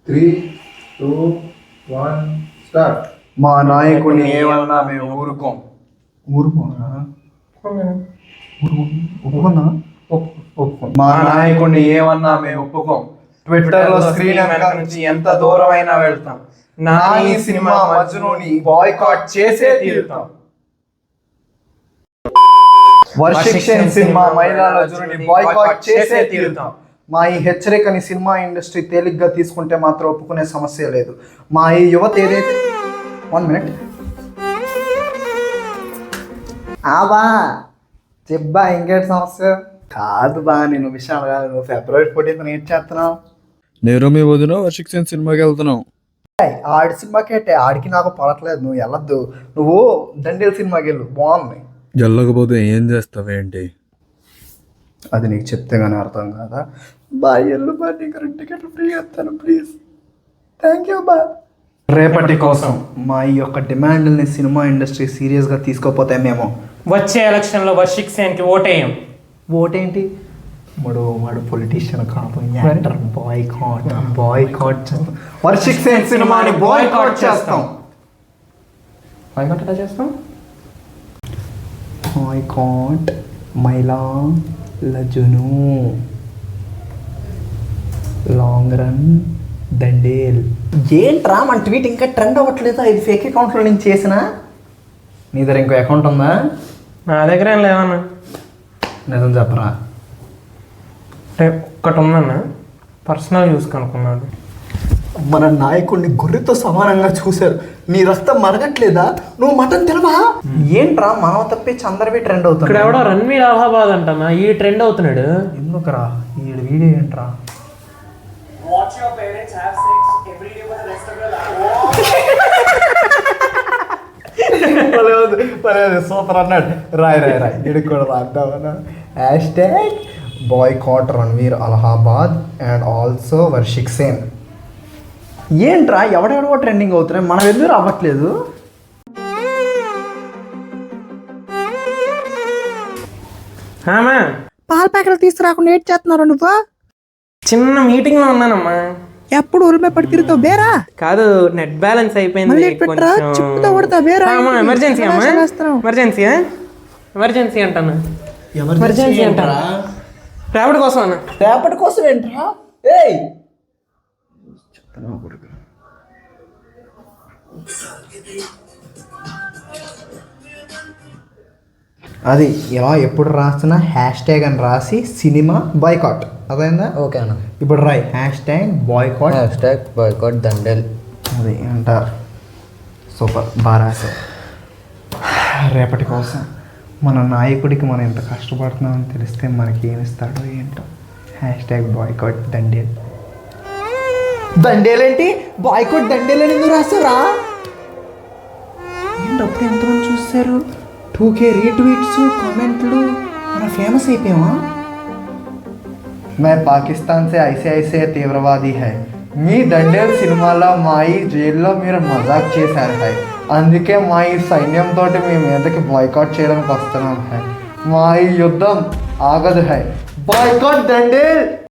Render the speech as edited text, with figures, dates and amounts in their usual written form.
3, 2, 1, start. మా నాయకుడిని ఏమన్నా మేము ఊరుకోం. ఒప్పుకుందా? మా నాయకుడిని ఏమన్నా మేము ఒప్పుకోం. ట్విట్టర్ లో స్క్రీన్ నుంచి ఎంత దూరమైనా వెళ్తాం. నాని సినిమా మజ్నుని బాయ్కాట్ చేసే తీరుతాం. వర్షిక్షన్ సినిమా మహిళాలజుని బాయ్కాట్ చేసే తీరుతాం. మా ఈ హెచ్చరికని సినిమా ఇండస్ట్రీ తేలిగ్గా తీసుకుంటే మాత్రం ఒప్పుకునే సమస్య లేదు. మా ఈ యువత ఏదైతే 1 minute బా చెప్పా ఇంకేంటి సమస్య కాదు బా. నేను విషయాలు కాదు, నువ్వు February 14th ఏం చేస్తున్నావు? నేను మీ వదిన వర్షిక్షన్ సినిమాకి వెళ్తున్నావు. ఆడి సినిమాకి అంటే ఆడికి నాకు పడట్లేదు, నువ్వు వెళ్ళొద్దు. నువ్వు దండేల్ సినిమాకి వెళ్ళు, బాగుంది. వెళ్ళకపోతే ఏం చేస్తావేంటి? అది నీకు చెప్తే కానీ అర్థం కాదా? బా ఎల్లు బా, నీకు 2 టికెట్లు ఫ్రీ ఇస్తాను ప్లీజ్. థ్యాంక్ యూ బా. రేపటి కోసం మా ఈ యొక్క డిమాండ్ని సినిమా ఇండస్ట్రీ సీరియస్గా తీసుకోపోతే మేము వచ్చే ఎలక్షన్లో వర్షిక్సేన్కి ఓటేయం. ఓటేంటి? వాడు పొలిటీషియన్ కాదు, యాక్టర్. బాయ్కాట్ చేస్తాం. వర్షిక్సేన్ సినిమాని బాయ్కాట్ చేస్తాం. బాయ్కాట్ ఎలా చేస్తాం? బాయ్కాట్ మైలా లజును లాంగ్ రన్ దండేల్. ఏంట్రా మన ట్వీట్ ఇంకా ట్రెండ్ అవ్వట్లేదు? ఇది ఫేక్ అకౌంట్లో నేను చేసిన. నీ దగ్గర ఇంకో అకౌంట్ ఉందా? నా దగ్గర ఏం లేవన్నా. నిజం చెప్పరా? ఒక్కటి ఉందన్నా, పర్సనల్ యూస్ కనుక్కున్నాడు. మన నాయకుడిని గొర్రెతో సమానంగా చూశారు. నీ రక్తం మరగట్లేదా? నువ్వు మటన్ తెలవా? ఏంట్రా మనం తప్పించి అందరివి ట్రెండ్ అవుతుంది. ఇక్కడ ఎవడో రణ్వీర్ అలహాబాద్ అంటన్నా ఈ ట్రెండ్ అవుతున్నాడు. ఎందుకురా ఈ వీడియో ఏంట్రా? సూపర్ అన్నాడు. రాయ్ ఇడికి కూడా రాద్దామన్నా. Hashtag boycott Ranveer Allahabad and also వర్షిక్సేన్. ఏంట్రా ఎవడెవడో ట్రెండింగ్ అవుతున్నాయి, మనం ఎందుకు అవ్వట్లేదు? పాల ప్యాకెట్లు తీసుకురాకుండా ఏడ్ చేస్తున్నారు నువ్వు? చిన్న మీటింగ్ లో ఉన్నానమ్మా. ఎప్పుడు ఊరిమే పడి తిరుగుతావు బేరా? కాదు, నెట్ బ్యాలెన్స్ అయిపోయింది. ఎమర్జెన్సీ అమ్మా, ఎమర్జెన్సీ అంటాను. ఎమర్జెన్సీ అంటారా? రేపటి కోసం అన్న. రేపటి కోసం ఏంట్రా? ఏయ్ అది ఇలా ఎప్పుడు రాస్తున్నా హ్యాష్ట్యాగ్ అని రాసి సినిమా బాయ్కాట్. అదైందా? ఓకే అన్న. ఇప్పుడు రాయి హ్యాష్ట్యాగ్ బాయ్కాట్ దండేల్. అది అంటారు. సూపర్, బాగా రాశారు. రేపటి కోసం మన నాయకుడికి మనం ఎంత కష్టపడుతున్నామని తెలిస్తే మనకి ఏమిస్తాడో ఏంటో. Hashtag boycott దండేల్. దండేల్ ఏంటి? బాయ్కాట్ దండేల్ అని ఎందుకు రాస్తారా? ఏంటి అప్పుడు ఎంతమంది చూస్తారు? 2K రీట్వీట్స్, కామెంట్లు. మన ఫేమస్ అయిపోయామా? मैं पाकिस्तान से ऐसे తీవ్రవాది హై. మీ దండేల్ సినిమాలో మా ఈ జైల్లో మీరు మజాక్ చేశారు హై. అందుకే మా ఈ సైన్యంతో మీ మీదకి బాయ్కాట్ చేయడానికి వస్తున్నాం హై. మా ఈ యుద్ధం ఆగదు హై. బాయ్కాట్ దండేల్.